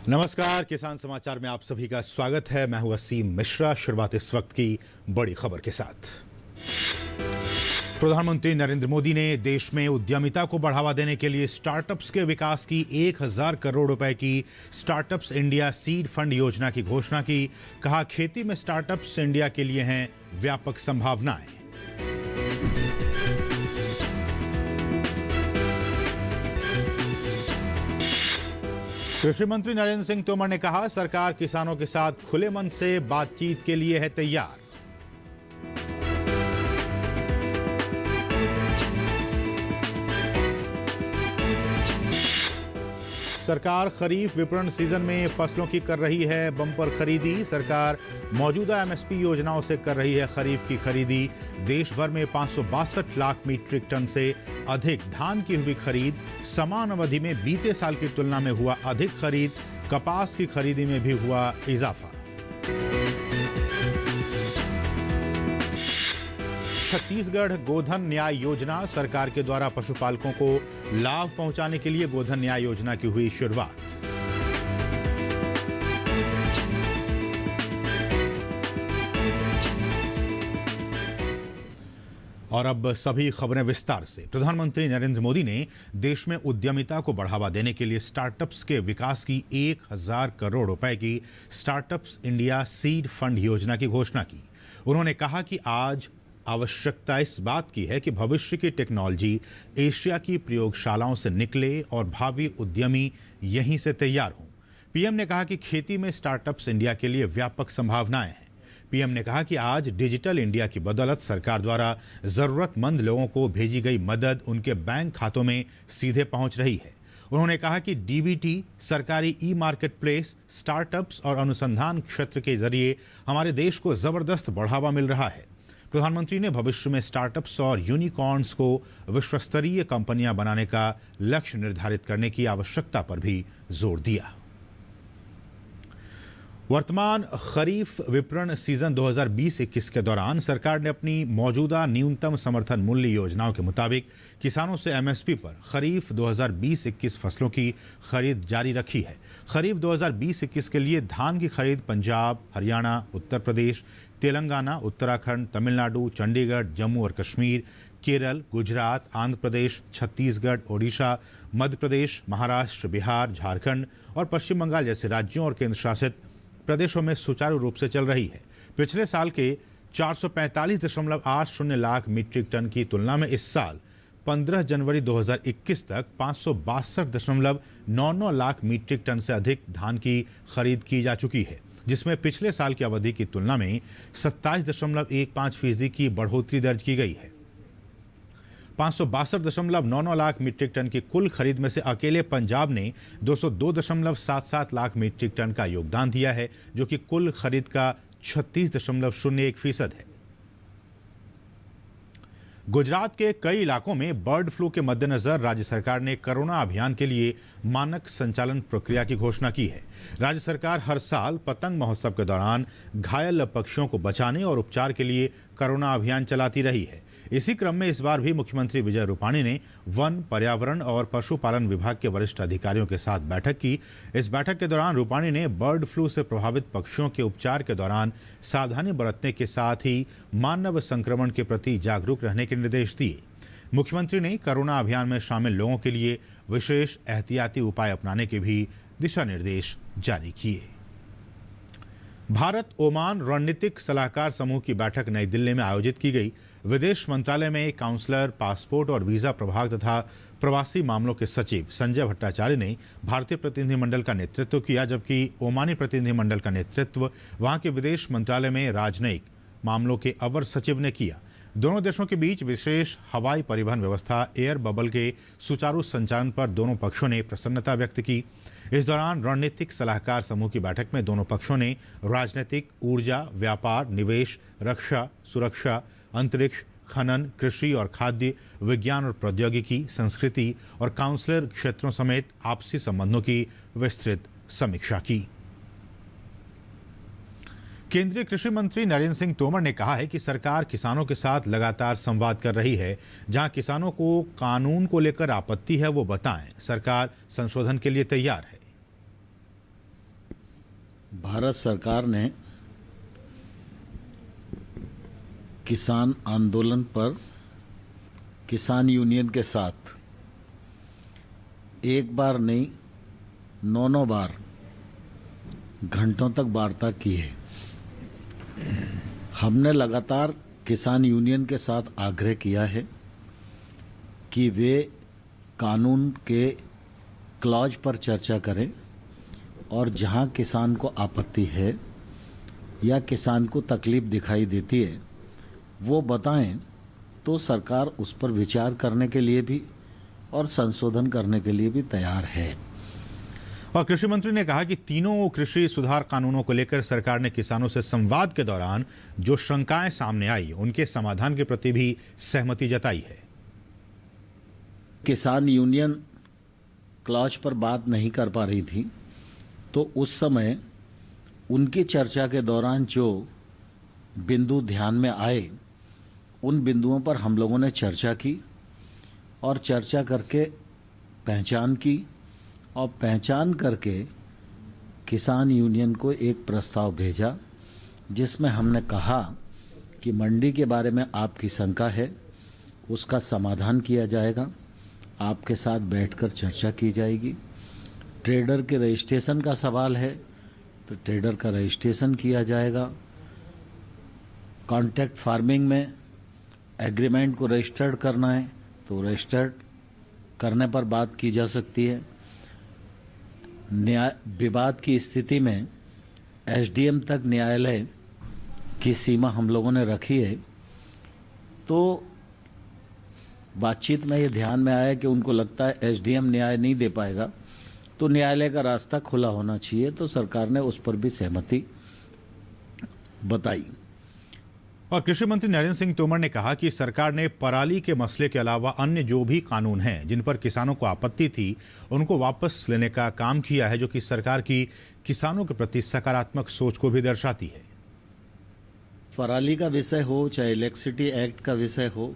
नमस्कार, किसान समाचार में आप सभी का स्वागत है। मैं हूं वसीम मिश्रा। शुरुआत इस वक्त की बड़ी खबर के साथ। प्रधानमंत्री नरेंद्र मोदी ने देश में उद्यमिता को बढ़ावा देने के लिए स्टार्टअप्स के विकास की 1000 करोड़ रुपए की स्टार्टअप्स इंडिया सीड फंड योजना की घोषणा की। कहा, खेती में स्टार्टअप्स इंडिया के लिए हैं व्यापक संभावनाएं। कृषि मंत्री नरेंद्र सिंह तोमर ने कहा, सरकार किसानों के साथ खुले मन से बातचीत के लिए है तैयार। सरकार खरीफ विपणन सीजन में फसलों की कर रही है बम्पर खरीदी। सरकार मौजूदा एमएसपी योजनाओं से कर रही है खरीफ की खरीदी। देश भर में 562 लाख मीट्रिक टन से अधिक धान की हुई खरीद। समान अवधि में बीते साल की तुलना में हुआ अधिक खरीद। कपास की खरीदी में भी हुआ इजाफा। छत्तीसगढ़ गोधन न्याय योजना, सरकार के द्वारा पशुपालकों को लाभ पहुंचाने के लिए गोधन न्याय योजना की हुई शुरुआत। और अब सभी खबरें विस्तार से। प्रधानमंत्री नरेंद्र मोदी ने देश में उद्यमिता को बढ़ावा देने के लिए स्टार्टअप्स के विकास की 1000 करोड़ रुपए की स्टार्टअप्स इंडिया सीड फंड योजना की घोषणा की। उन्होंने कहा कि आज आवश्यकता इस बात की है कि भविष्य की टेक्नोलॉजी एशिया की प्रयोगशालाओं से निकले और भावी उद्यमी यहीं से तैयार हों। पीएम ने कहा कि खेती में स्टार्टअप्स इंडिया के लिए व्यापक संभावनाएं हैं। पीएम ने कहा कि आज डिजिटल इंडिया की बदौलत सरकार द्वारा जरूरतमंद लोगों को भेजी गई मदद उनके बैंक खातों में सीधे पहुंच रही है। उन्होंने कहा कि डीबीटी, सरकारी ई मार्केट प्लेस, स्टार्टअप्स और अनुसंधान क्षेत्र के जरिए हमारे देश को जबरदस्त बढ़ावा मिल रहा है। प्रधानमंत्री ने भविष्य में स्टार्टअप्स और यूनिकॉर्न्स को विश्वस्तरीय कंपनियां बनाने का लक्ष्य निर्धारित करने की आवश्यकता पर भी जोर दिया। वर्तमान खरीफ विपणन सीजन 2020-21 के दौरान सरकार ने अपनी मौजूदा न्यूनतम समर्थन मूल्य योजनाओं के मुताबिक किसानों से एमएसपी पर खरीफ 2020-21 फसलों की खरीद जारी रखी है। खरीफ 2020-21 के लिए धान की खरीद पंजाब, हरियाणा, उत्तर प्रदेश, तेलंगाना, उत्तराखंड, तमिलनाडु, चंडीगढ़, जम्मू और कश्मीर, केरल, गुजरात, आंध्र प्रदेश, छत्तीसगढ़, ओडिशा, मध्य प्रदेश, महाराष्ट्र, बिहार, झारखंड और पश्चिम बंगाल जैसे राज्यों और केंद्र शासित प्रदेशों में सुचारू रूप से चल रही है। पिछले साल के 445.80 लाख मीट्रिक टन की तुलना में इस साल 15 जनवरी 2021 तक 562.99 लाख मीट्रिक टन से अधिक धान की खरीद की जा चुकी है, जिसमें पिछले साल की अवधि की तुलना में 27.15% की बढ़ोतरी दर्ज की गई है। 562.99 लाख मीट्रिक टन की कुल खरीद में से अकेले पंजाब ने 202.77 लाख मीट्रिक टन का योगदान दिया है, जो कि कुल खरीद का 36.01% है। गुजरात के कई इलाकों में बर्ड फ्लू के मद्देनजर राज्य सरकार ने कोरोना अभियान के लिए मानक संचालन प्रक्रिया की घोषणा की है। राज्य सरकार हर साल पतंग महोत्सव के दौरान घायल पक्षियों को बचाने और उपचार के लिए कोरोना अभियान चलाती रही है। इसी क्रम में इस बार भी मुख्यमंत्री विजय रूपाणी ने वन, पर्यावरण और पशुपालन विभाग के वरिष्ठ अधिकारियों के साथ बैठक की। इस बैठक के दौरान रूपाणी ने बर्ड फ्लू से प्रभावित पक्षियों के उपचार के दौरान सावधानी बरतने के साथ ही मानव संक्रमण के प्रति जागरूक रहने के निर्देश दिए। मुख्यमंत्री ने कोरोना अभियान में शामिल लोगों के लिए विशेष एहतियाती उपाय अपनाने के भी दिशा निर्देश जारी किए। भारत ओमान रणनीतिक सलाहकार समूह की बैठक नई दिल्ली में आयोजित की गई। विदेश मंत्रालय में काउंसलर, पासपोर्ट और वीजा प्रभाग तथा प्रवासी मामलों के सचिव संजय भट्टाचार्य ने भारतीय प्रतिनिधिमंडल का नेतृत्व किया, जबकि ओमानी प्रतिनिधिमंडल का नेतृत्व वहां के विदेश मंत्रालय में राजनयिक मामलों के अवर सचिव ने किया। दोनों देशों के बीच विशेष हवाई परिवहन व्यवस्था एयर बबल के सुचारू संचालन पर दोनों पक्षों ने प्रसन्नता व्यक्त की। इस दौरान रणनीतिक सलाहकार समूह की बैठक में दोनों पक्षों ने राजनीतिक, ऊर्जा, व्यापार, निवेश, रक्षा, सुरक्षा, अंतरिक्ष, खनन, कृषि और खाद्य, विज्ञान और प्रौद्योगिकी, संस्कृति और काउंसलर क्षेत्रों समेत आपसी संबंधों की विस्तृत समीक्षा की। केंद्रीय कृषि मंत्री नरेंद्र सिंह तोमर ने कहा है कि सरकार किसानों के साथ लगातार संवाद कर रही है। जहां किसानों को कानून को लेकर आपत्ति है वो बताएं, सरकार संशोधन के लिए तैयार है। भारत सरकार ने किसान आंदोलन पर किसान यूनियन के साथ एक बार नहीं 9 बार घंटों तक वार्ता की है। हमने लगातार किसान यूनियन के साथ आग्रह किया है कि वे कानून के क्लॉज पर चर्चा करें और जहां किसान को आपत्ति है या किसान को तकलीफ दिखाई देती है वो बताएं, तो सरकार उस पर विचार करने के लिए भी और संशोधन करने के लिए भी तैयार है। और कृषि मंत्री ने कहा कि तीनों कृषि सुधार कानूनों को लेकर सरकार ने किसानों से संवाद के दौरान जो शंकाएं सामने आई उनके समाधान के प्रति भी सहमति जताई है। किसान यूनियन क्लॉज पर बात नहीं कर पा रही थी, तो उस समय उनकी चर्चा के दौरान जो बिंदु ध्यान में आए उन बिंदुओं पर हम लोगों ने चर्चा की और चर्चा करके पहचान की और पहचान करके किसान यूनियन को एक प्रस्ताव भेजा जिसमें हमने कहा कि मंडी के बारे में आपकी शंका है, उसका समाधान किया जाएगा, आपके साथ बैठकर चर्चा की जाएगी। ट्रेडर के रजिस्ट्रेशन का सवाल है तो ट्रेडर का रजिस्ट्रेशन किया जाएगा। कॉन्ट्रैक्ट फार्मिंग में एग्रीमेंट को रजिस्टर्ड करना है तो रजिस्टर्ड करने पर बात की जा सकती है। न्याय विवाद की स्थिति में एसडीएम तक न्यायालय की सीमा हम लोगों ने रखी है। तो बातचीत में ये ध्यान में आया कि उनको लगता है एसडीएम न्याय नहीं दे पाएगा तो न्यायालय का रास्ता खुला होना चाहिए, तो सरकार ने उस पर भी सहमति बताई। और कृषि मंत्री नरेंद्र सिंह तोमर ने कहा कि सरकार ने पराली के मसले के अलावा अन्य जो भी कानून हैं जिन पर किसानों को आपत्ति थी उनको वापस लेने का काम किया है, जो कि सरकार की किसानों के प्रति सकारात्मक सोच को भी दर्शाती है। पराली का विषय हो चाहे इलेक्ट्रिसिटी एक्ट का विषय हो,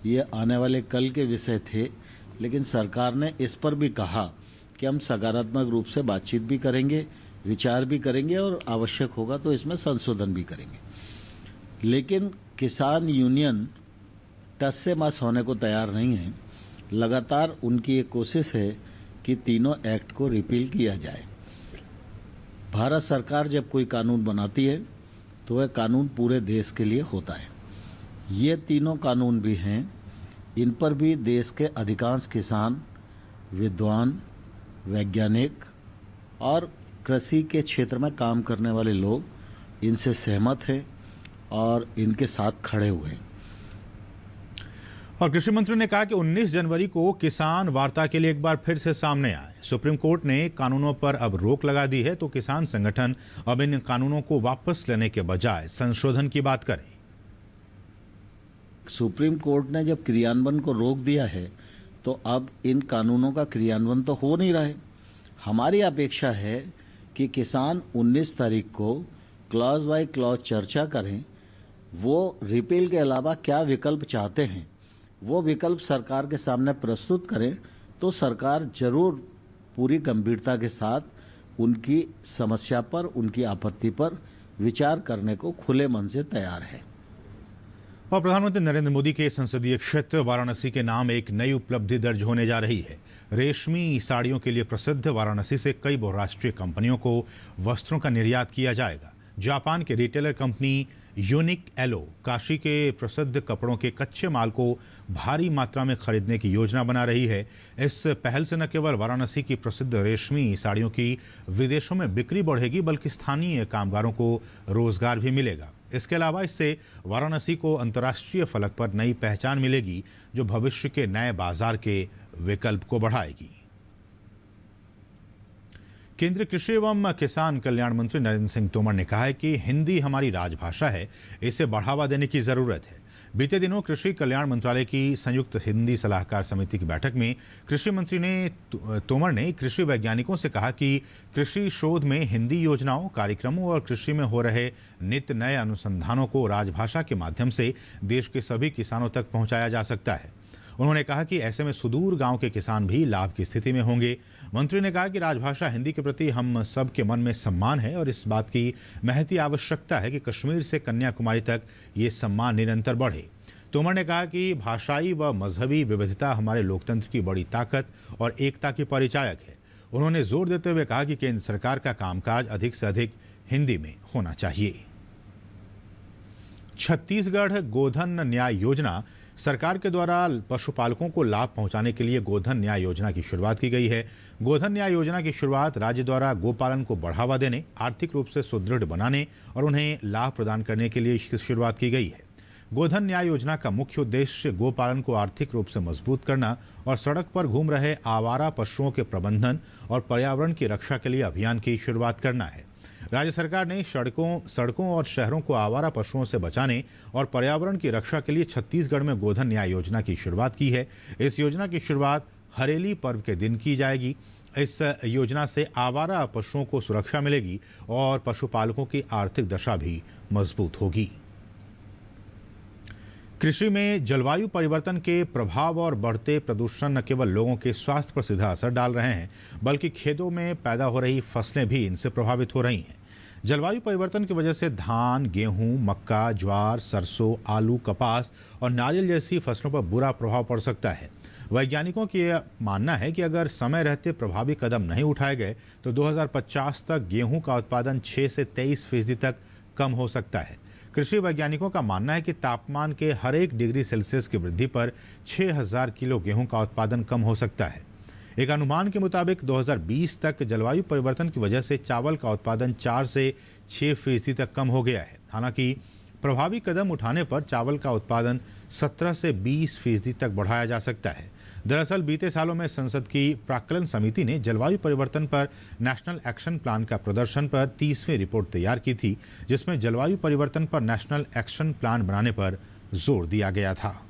ये आने वाले कल के विषय थे, लेकिन सरकार ने इस पर भी कहा कि हम सकारात्मक रूप से बातचीत भी करेंगे, विचार भी करेंगे और आवश्यक होगा तो इसमें संशोधन भी करेंगे। लेकिन किसान यूनियन टस से मस होने को तैयार नहीं है। लगातार उनकी एक कोशिश है कि तीनों एक्ट को रिपील किया जाए। भारत सरकार जब कोई कानून बनाती है तो वह कानून पूरे देश के लिए होता है। ये तीनों कानून भी हैं, इन पर भी देश के अधिकांश किसान, विद्वान, वैज्ञानिक और कृषि के क्षेत्र में काम करने वाले लोग इनसे सहमत हैं और इनके साथ खड़े हुए हैं। और कृषि मंत्री ने कहा कि 19 जनवरी को किसान वार्ता के लिए एक बार फिर से सामने आए। सुप्रीम कोर्ट ने कानूनों पर अब रोक लगा दी है, तो किसान संगठन अब इन कानूनों को वापस लेने के बजाय संशोधन की बात करें। सुप्रीम कोर्ट ने जब क्रियान्वयन को रोक दिया है तो अब इन कानूनों का क्रियान्वयन तो हो नहीं रहा है। हमारी अपेक्षा है कि किसान 19 तारीख को क्लॉज बाय क्लॉज चर्चा करें, वो रिपील के अलावा क्या विकल्प चाहते हैं वो विकल्प सरकार के सामने प्रस्तुत करें, तो सरकार जरूर पूरी गंभीरता के साथ उनकी समस्या पर, उनकी आपत्ति पर विचार करने को खुले मन से तैयार है। और प्रधानमंत्री नरेंद्र मोदी के संसदीय क्षेत्र वाराणसी के नाम एक नई उपलब्धि दर्ज होने जा रही है। रेशमी साड़ियों के लिए प्रसिद्ध वाराणसी से कई बहुराष्ट्रीय कंपनियों को वस्त्रों का निर्यात किया जाएगा। जापान के retailer company Uniqlo Kashi के प्रसिद्ध कपड़ों के कच्चे माल को भारी मात्रा में खरीदने की योजना बना रही है। इस पहल से न केवल वाराणसी की प्रसिद्ध रेशमी साड़ियों की विदेशों में बिक्री बढ़ेगी, बल्कि स्थानीय कामगारों को रोजगार भी मिलेगा। इसके अलावा इससे वाराणसी को अंतर्राष्ट्रीय फलक पर नई पहचान मिलेगी, जो भविष्य के नए बाजार के विकल्प को बढ़ाएगी। केंद्रीय कृषि एवं किसान कल्याण मंत्री नरेंद्र सिंह तोमर ने कहा है कि हिंदी हमारी राजभाषा है, इसे बढ़ावा देने की जरूरत है। बीते दिनों कृषि कल्याण मंत्रालय की संयुक्त हिंदी सलाहकार समिति की बैठक में कृषि मंत्री तोमर ने कृषि वैज्ञानिकों से कहा कि कृषि शोध में हिंदी योजनाओं, कार्यक्रमों और कृषि में हो रहे नित्य नए अनुसंधानों को राजभाषा के माध्यम से देश के सभी किसानों तक पहुंचाया जा सकता है। उन्होंने कहा कि ऐसे में सुदूर गांव के किसान भी लाभ की स्थिति में होंगे। मंत्री ने कहा कि राजभाषा हिंदी के प्रति हम सब के मन में सम्मान है और इस बात की महती आवश्यकता है कि कश्मीर से कन्याकुमारी तक ये सम्मान निरंतर बढ़े। तोमर ने कहा कि भाषाई व मजहबी विविधता हमारे लोकतंत्र की बड़ी ताकत और एकता की परिचायक है। उन्होंने जोर देते हुए कहा कि केंद्र सरकार का कामकाज अधिक से अधिक हिंदी में होना चाहिए। छत्तीसगढ़ गोधन न्याय योजना सरकार के द्वारा पशुपालकों को लाभ पहुंचाने के लिए गोधन न्याय योजना की शुरुआत की गई है। गोधन न्याय योजना की शुरुआत राज्य द्वारा गोपालन को बढ़ावा देने, आर्थिक रूप से सुदृढ़ बनाने और उन्हें लाभ प्रदान करने के लिए इसकी शुरुआत की गई है। गोधन न्याय योजना का मुख्य उद्देश्य गोपालन को आर्थिक रूप से मजबूत करना और सड़क पर घूम रहे आवारा पशुओं के प्रबंधन और पर्यावरण की रक्षा के लिए अभियान की शुरुआत करना है। राज्य सरकार ने सड़कों और शहरों को आवारा पशुओं से बचाने और पर्यावरण की रक्षा के लिए छत्तीसगढ़ में गोधन न्याय योजना की शुरुआत की है। इस योजना की शुरुआत हरेली पर्व के दिन की जाएगी। इस योजना से आवारा पशुओं को सुरक्षा मिलेगी और पशुपालकों की आर्थिक दशा भी मजबूत होगी। कृषि में जलवायु परिवर्तन के प्रभाव और बढ़ते प्रदूषण न केवल लोगों के स्वास्थ्य पर सीधा असर डाल रहे हैं, बल्कि खेतों में पैदा हो रही फसलें भी इनसे प्रभावित हो रही हैं। जलवायु परिवर्तन की वजह से धान, गेहूं, मक्का, ज्वार, सरसों, आलू, कपास और नारियल जैसी फसलों पर बुरा प्रभाव पड़ सकता है। वैज्ञानिकों की यह मानना है कि अगर समय रहते प्रभावी कदम नहीं उठाए गए तो 2050 तक गेहूं का उत्पादन 6 से 23% तक कम हो सकता है। कृषि वैज्ञानिकों का मानना है कि तापमान के हर 1 डिग्री सेल्सियस की वृद्धि पर 6000 किलो गेहूं का उत्पादन कम हो सकता है। एक अनुमान के मुताबिक 2020 तक जलवायु परिवर्तन की वजह से चावल का उत्पादन 4 से 6% तक कम हो गया है। हालांकि प्रभावी कदम उठाने पर चावल का उत्पादन 17 से 20% तक बढ़ाया जा सकता है। दरअसल बीते सालों में संसद की प्राक्कलन समिति ने जलवायु परिवर्तन पर नेशनल एक्शन प्लान का प्रदर्शन पर 30वीं रिपोर्ट तैयार की थी, जिसमें जलवायु परिवर्तन पर नेशनल एक्शन प्लान बनाने पर जोर दिया गया था।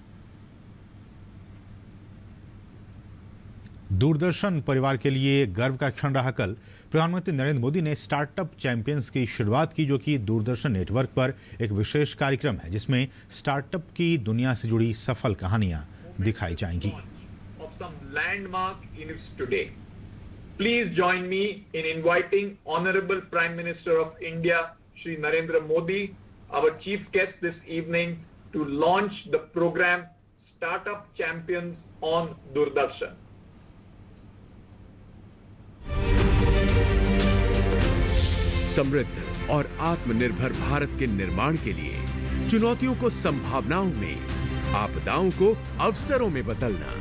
दूरदर्शन परिवार के लिए गर्व का क्षण रहा। कल प्रधानमंत्री नरेंद्र मोदी ने स्टार्टअप चैंपियंस की शुरुआत की, जो कि दूरदर्शन नेटवर्क पर एक विशेष कार्यक्रम है जिसमें स्टार्टअप की दुनिया से जुड़ी सफल कहानियां दिखाई जाएंगी। Some landmark events today. Please join me in inviting Honorable Prime Minister of India, Shri Narendra Modi, our chief guest this evening, to launch the program Startup Champions on Doordarshan. समृद्ध और आत्मनिर्भर भारत के निर्माण के लिए चुनौतियों को संभावनाओं में, आपदाओं को अवसरों में बदलना,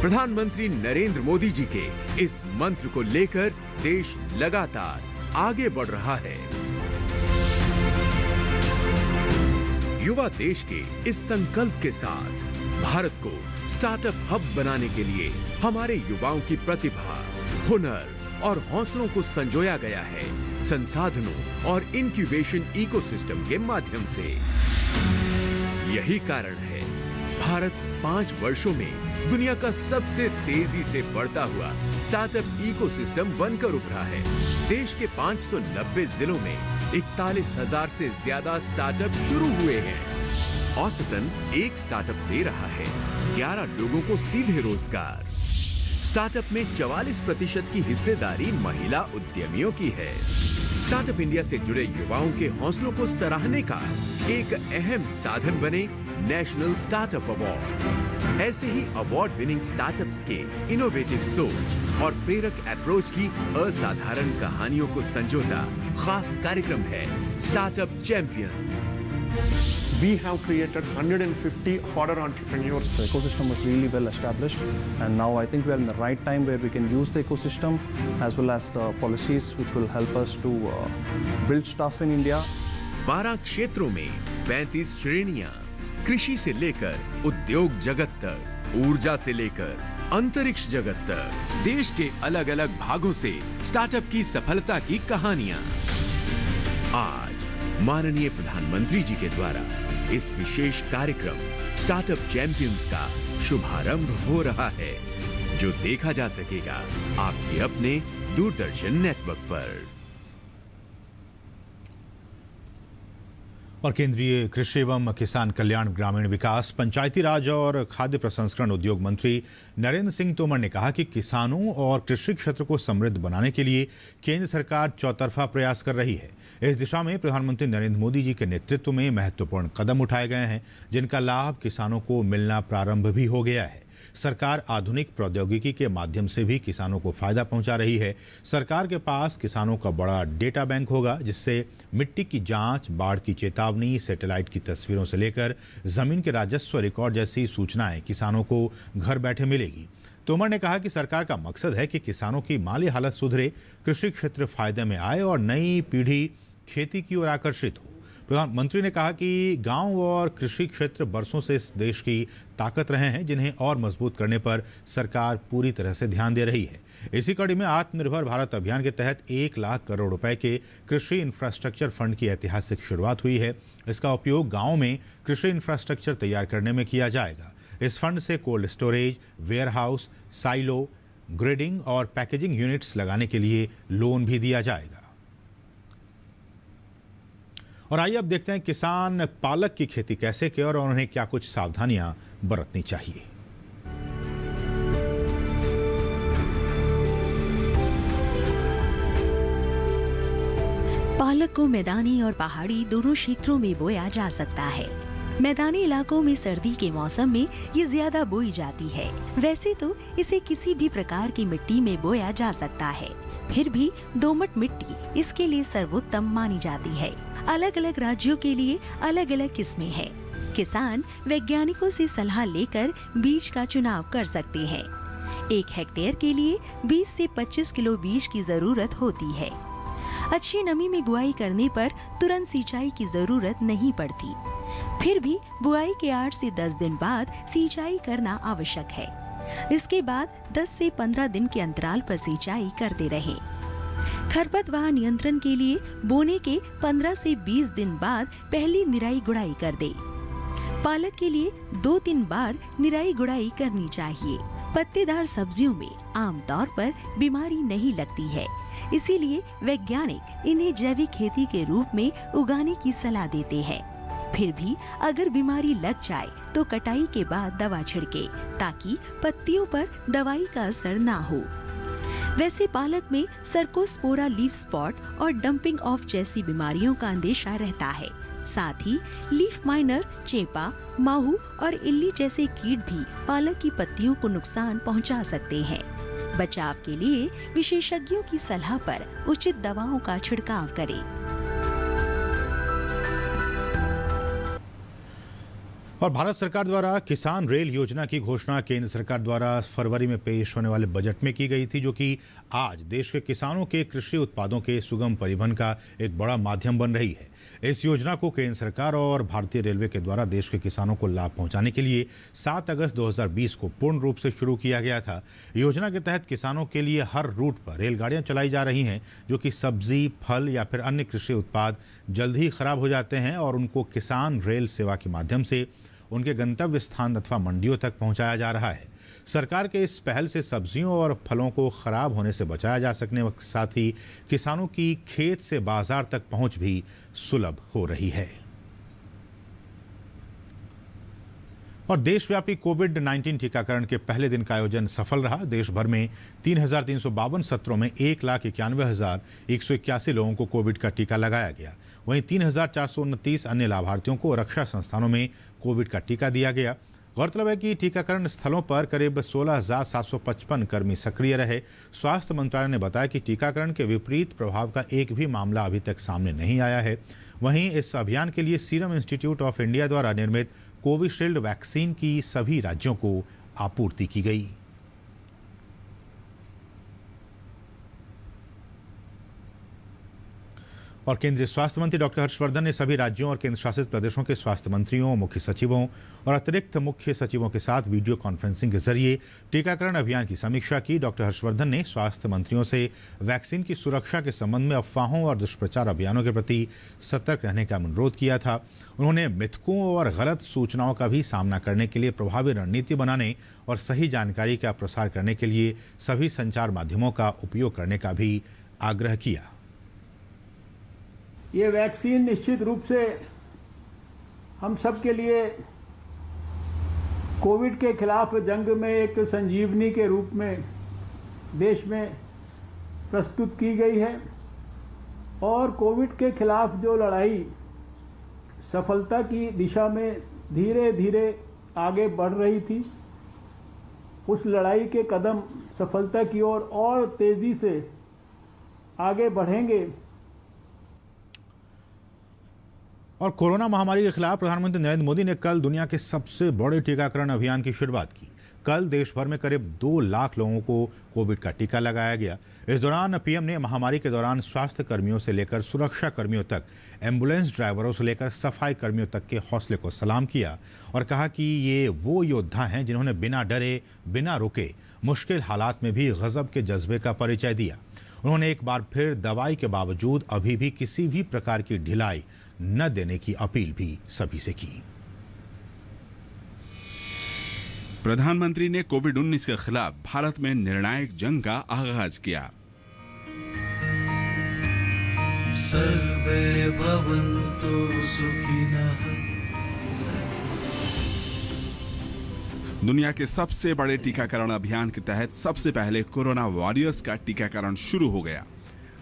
प्रधानमंत्री नरेंद्र मोदी जी के इस मंत्र को लेकर देश लगातार आगे बढ़ रहा है। युवा देश के इस संकल्प के साथ भारत को स्टार्टअप हब बनाने के लिए हमारे युवाओं की प्रतिभा, हुनर और हौसलों को संजोया गया है संसाधनों और इंक्यूबेशन इकोसिस्टम के माध्यम से। यही कारण है भारत 5 वर्षों में दुनिया का सबसे तेजी से बढ़ता हुआ स्टार्टअप इकोसिस्टम बनकर उभरा है। देश के 590 जिलों में 41,000 से ज्यादा स्टार्टअप शुरू हुए हैं। औसतन एक स्टार्टअप दे रहा है 11 लोगों को सीधे रोजगार। स्टार्टअप में 44% की हिस्सेदारी महिला उद्यमियों की है। स्टार्टअप इंडिया से जुड़े युवाओं के हौसलों को सराहने का एक अहम साधन बने नेशनल स्टार्टअप अवार्ड। ऐसे ही अवार्ड विनिंग स्टार्टअप्स के इनोवेटिव सोच और प्रेरक अप्रोच की असाधारण कहानियों को संजोता खास कार्यक्रम है startup champions. We have created 150 fodder entrepreneurs. The ecosystem was really well established, and now I think we are in the right time where we can use the ecosystem as well as the policies which will help us to build stuff in India. 12 क्षेत्रों में 35 श्रेणियां, कृषि से लेकर उद्योग जगत तक, ऊर्जा से लेकर अंतरिक्ष जगत तक, देश के अलग अलग भागों से स्टार्टअप की सफलता की कहानियां। आज माननीय प्रधानमंत्री जी के द्वारा इस विशेष कार्यक्रम स्टार्टअप चैंपियंस का शुभारंभ हो रहा है, जो देखा जा सकेगा आपके अपने दूरदर्शन नेटवर्क पर। और केंद्रीय कृषि एवं किसान कल्याण, ग्रामीण विकास, पंचायती राज और खाद्य प्रसंस्करण उद्योग मंत्री नरेंद्र सिंह तोमर ने कहा कि किसानों और कृषि क्षेत्र को समृद्ध बनाने के लिए केंद्र सरकार चौतरफा प्रयास कर रही है। इस दिशा में प्रधानमंत्री नरेंद्र मोदी जी के नेतृत्व में महत्वपूर्ण कदम उठाए गए हैं, जिनका लाभ किसानों को मिलना प्रारंभ भी हो गया है। सरकार आधुनिक प्रौद्योगिकी के माध्यम से भी किसानों को फायदा पहुंचा रही है। सरकार के पास किसानों का बड़ा डेटा बैंक होगा, जिससे मिट्टी की जांच, बाढ़ की चेतावनी, सैटेलाइट की तस्वीरों से लेकर जमीन के राजस्व रिकॉर्ड जैसी सूचनाएं किसानों को घर बैठे मिलेगी। तोमर ने कहा कि सरकार का मकसद है कि किसानों की माली हालत सुधरे, कृषि क्षेत्र फायदे में आए और नई पीढ़ी खेती की ओर आकर्षित हो। प्रधानमंत्री ने कहा कि गांव और कृषि क्षेत्र बरसों से इस देश की ताकत रहे हैं, जिन्हें और मजबूत करने पर सरकार पूरी तरह से ध्यान दे रही है। इसी कड़ी में आत्मनिर्भर भारत अभियान के तहत 1 लाख करोड़ रुपए के कृषि इंफ्रास्ट्रक्चर फंड की ऐतिहासिक शुरुआत हुई है। इसका उपयोग गाँव में कृषि इंफ्रास्ट्रक्चर तैयार करने में किया जाएगा। इस फंड से cold storage, warehouse, silo, grading और पैकेजिंग यूनिट्स लगाने के लिए लोन भी दिया जाएगा। और आइए अब देखते हैं किसान पालक की खेती कैसे करें और उन्हें क्या कुछ सावधानियां बरतनी चाहिए। पालक को मैदानी और पहाड़ी दोनों क्षेत्रों में बोया जा सकता है। मैदानी इलाकों में सर्दी के मौसम में ये ज्यादा बोई जाती है। वैसे तो इसे किसी भी प्रकार की मिट्टी में बोया जा सकता है, फिर भी दोमट मिट्टी इसके लिए सर्वोत्तम मानी जाती है। अलग अलग राज्यों के लिए अलग अलग किस्में हैं। किसान वैज्ञानिकों से सलाह लेकर बीज का चुनाव कर सकते हैं। 1 हेक्टेयर के लिए 20 से 25 किलो बीज की जरूरत होती है। अच्छी नमी में बुआई करने पर तुरंत सिंचाई की जरूरत नहीं पड़ती, फिर भी बुआई के 8 से 10 दिन बाद सिंचाई करना आवश्यक है। इसके बाद 10 से 15 दिन के अंतराल पर सिंचाई करते रहें। खरपतवार नियंत्रण के लिए बोने के 15 से 20 दिन बाद पहली निराई गुड़ाई कर दे। पालक के लिए 2-3 बार निराई गुड़ाई करनी चाहिए। पत्तेदार सब्जियों में आमतौर पर बीमारी नहीं लगती है, इसीलिए वैज्ञानिक इन्हें जैविक खेती के रूप में उगाने की सलाह देते हैं। फिर भी अगर बीमारी लग जाए तो कटाई के बाद दवा छिड़के, ताकि पत्तियों पर दवाई का असर ना हो। वैसे पालक में सर्कोस्पोरा लीफ स्पॉट और डंपिंग ऑफ जैसी बीमारियों का अंदेशा रहता है। साथ ही लीफ माइनर, चेपा, माहू और इल्ली जैसे कीट भी पालक की पत्तियों को नुकसान पहुंचा सकते हैं। बचाव के लिए विशेषज्ञों की सलाह पर उचित दवाओं का छिड़काव करें। और भारत सरकार द्वारा किसान रेल योजना की घोषणा केंद्र सरकार द्वारा फरवरी में पेश होने वाले बजट में की गई थी, जो कि आज देश के किसानों के कृषि उत्पादों के सुगम परिवहन का एक बड़ा माध्यम बन रही है। इस योजना को केंद्र सरकार और भारतीय रेलवे के द्वारा देश के किसानों को लाभ पहुंचाने के लिए 7 अगस्त 2020 को पूर्ण रूप से शुरू किया गया था। योजना के तहत किसानों के लिए हर रूट पर रेलगाड़ियां चलाई जा रही हैं, जो कि सब्जी, फल या फिर अन्य कृषि उत्पाद जल्द ही खराब हो जाते हैं और उनको किसान रेल सेवा के माध्यम से उनके गंतव्य स्थान अथवा मंडियों तक पहुंचाया जा रहा है। सरकार के इस पहल से सब्जियों और फलों को खराब होने से बचाया जा सकने के साथ ही किसानों की खेत से बाजार तक पहुंच भी सुलभ हो रही है। और देशव्यापी कोविड-19 टीकाकरण के पहले दिन का आयोजन सफल रहा। देश भर में 3,352 सत्रों में 1,91,181 लोगों को कोविड का टीका लगाया गया। वहीं 3,429 अन्य लाभार्थियों को रक्षा संस्थानों में कोविड का टीका दिया गया। गौरतलब है कि टीकाकरण स्थलों पर करीब 16,755 कर्मी सक्रिय रहे। स्वास्थ्य मंत्रालय ने बताया कि टीकाकरण के विपरीत प्रभाव का एक भी मामला अभी तक सामने नहीं आया है। वहीं इस अभियान के लिए सीरम इंस्टीट्यूट ऑफ इंडिया द्वारा निर्मित कोविशील्ड वैक्सीन की सभी राज्यों को आपूर्ति की गई। और केंद्रीय स्वास्थ्य मंत्री डॉक्टर हर्षवर्धन ने सभी राज्यों और केंद्र शासित प्रदेशों के स्वास्थ्य मंत्रियों, मुख्य सचिवों और अतिरिक्त मुख्य सचिवों के साथ वीडियो कॉन्फ्रेंसिंग के जरिए टीकाकरण अभियान की समीक्षा की। डॉक्टर हर्षवर्धन ने स्वास्थ्य मंत्रियों से वैक्सीन की सुरक्षा के संबंध में अफवाहों और दुष्प्रचार अभियानों के प्रति सतर्क रहने का अनुरोध किया था। उन्होंने मिथकों और गलत सूचनाओं का भी सामना करने के लिए प्रभावी रणनीति बनाने और सही जानकारी का प्रसार करने के लिए सभी संचार माध्यमों का उपयोग करने का भी आग्रह किया। ये वैक्सीन निश्चित रूप से हम सब के लिए कोविड के खिलाफ जंग में एक संजीवनी के रूप में देश में प्रस्तुत की गई है और कोविड के खिलाफ जो लड़ाई सफलता की दिशा में धीरे धीरे आगे बढ़ रही थी, उस लड़ाई के कदम सफलता की ओर और तेजी से आगे बढ़ेंगे। और कोरोना महामारी के खिलाफ प्रधानमंत्री नरेंद्र मोदी ने कल दुनिया के सबसे बड़े टीकाकरण अभियान की शुरुआत की। कल देश भर में करीब 2 लाख लोगों को कोविड का टीका लगाया गया। इस दौरान पीएम ने महामारी के दौरान स्वास्थ्य कर्मियों से लेकर सुरक्षा कर्मियों तक, एम्बुलेंस ड्राइवरों से लेकर सफाई कर्मियों तक के हौसले को सलाम किया और कहा कि ये वो योद्धा हैं जिन्होंने बिना डरे, बिना रुके मुश्किल हालात में भी गजब के जज्बे का परिचय दिया। उन्होंने एक बार फिर दवाई के बावजूद अभी भी किसी भी प्रकार की ढिलाई न देने की अपील भी सभी से की। प्रधानमंत्री ने कोविड-19 के खिलाफ भारत में निर्णायक जंग का आगाज किया। सर्वे भवन्तु सुखिनः। दुनिया के सबसे बड़े टीकाकरण अभियान के तहत सबसे पहले कोरोना वॉरियर्स का टीकाकरण शुरू हो गया।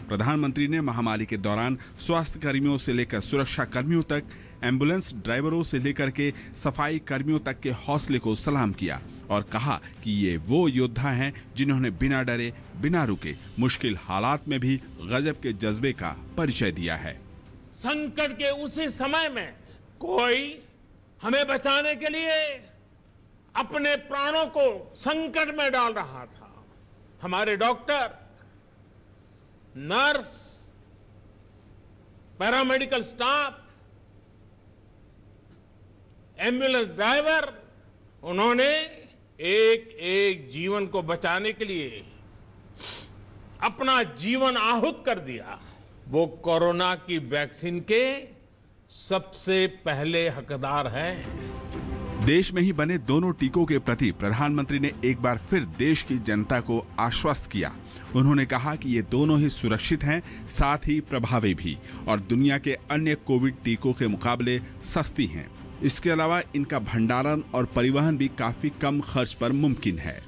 प्रधानमंत्री ने महामारी के दौरान स्वास्थ्य कर्मियों से लेकर सुरक्षा कर्मियों तक, एम्बुलेंस ड्राइवरों से लेकर के सफाई कर्मियों तक के हौसले को सलाम किया और कहा कि ये वो योद्धा हैं जिन्होंने बिना डरे, बिना रुके मुश्किल हालात में भी गजब के जज्बे का परिचय दिया है। संकट के उसी समय में कोई हमें बचाने के लिए अपने प्राणों को संकट में डाल रहा था। हमारे doctor, nurse, paramedical staff, ambulance driver, उन्होंने एक एक जीवन को बचाने के लिए अपना जीवन आहूत कर दिया। वो कोरोना की वैक्सीन के सबसे पहले हकदार हैं। देश में ही बने दोनों टीकों के प्रति प्रधानमंत्री ने एक बार फिर देश की जनता को आश्वस्त किया। उन्होंने कहा कि ये दोनों ही सुरक्षित हैं, साथ ही प्रभावी भी और दुनिया के अन्य कोविड टीकों के मुकाबले सस्ती हैं। इसके अलावा इनका भंडारण और परिवहन भी काफी कम खर्च पर मुमकिन है।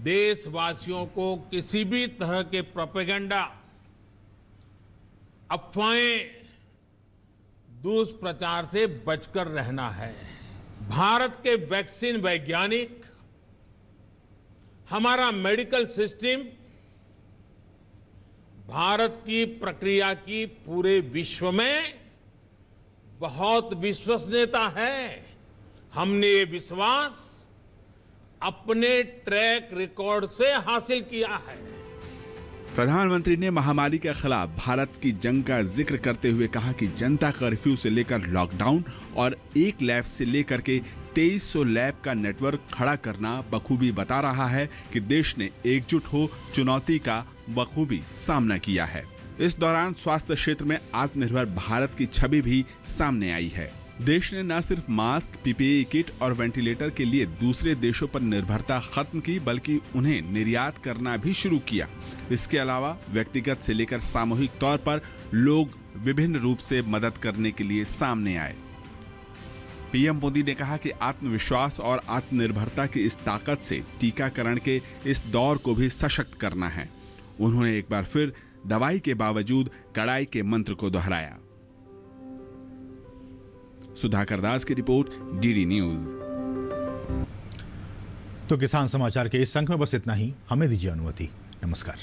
देशवासियों को किसी भी तरह के प्रोपेगेंडा, अफवाहें, दुष्प्रचार से बचकर रहना है। भारत के वैक्सीन वैज्ञानिक, हमारा मेडिकल सिस्टम भारत की प्रक्रिया की पूरे विश्व में बहुत विश्वसनीयता है। हमने ये विश्वास अपने ट्रैक रिकॉर्ड से हासिल किया है। प्रधानमंत्री ने महामारी के खिलाफ भारत की जंग का जिक्र करते हुए कहा कि जनता कर्फ्यू से लेकर लॉकडाउन और एक लैब से लेकर के 2300 लैब का नेटवर्क खड़ा करना बखूबी बता रहा है कि देश ने एकजुट हो चुनौती का बखूबी सामना किया है। इस दौरान स्वास्थ्य क्षेत्र में आत्मनिर्भर भारत की छवि भी सामने आई है। देश ने न सिर्फ मास्क, पीपीई किट और वेंटिलेटर के लिए दूसरे देशों पर निर्भरता खत्म की, बल्कि उन्हें निर्यात करना भी शुरू किया। इसके अलावा व्यक्तिगत से लेकर सामूहिक तौर पर लोग विभिन्न रूप से मदद करने के लिए सामने आए। पीएम मोदी ने कहा कि आत्मविश्वास और आत्मनिर्भरता की इस ताकत से टीकाकरण के इस दौर को भी सशक्त करना है। उन्होंने एक बार फिर दवाई के बावजूद कड़ाई के मंत्र को दोहराया। सुधाकर दास की रिपोर्ट, डीडी न्यूज। तो किसान समाचार के इस अंक में बस इतना ही। हमें दीजिए अनुमति। नमस्कार।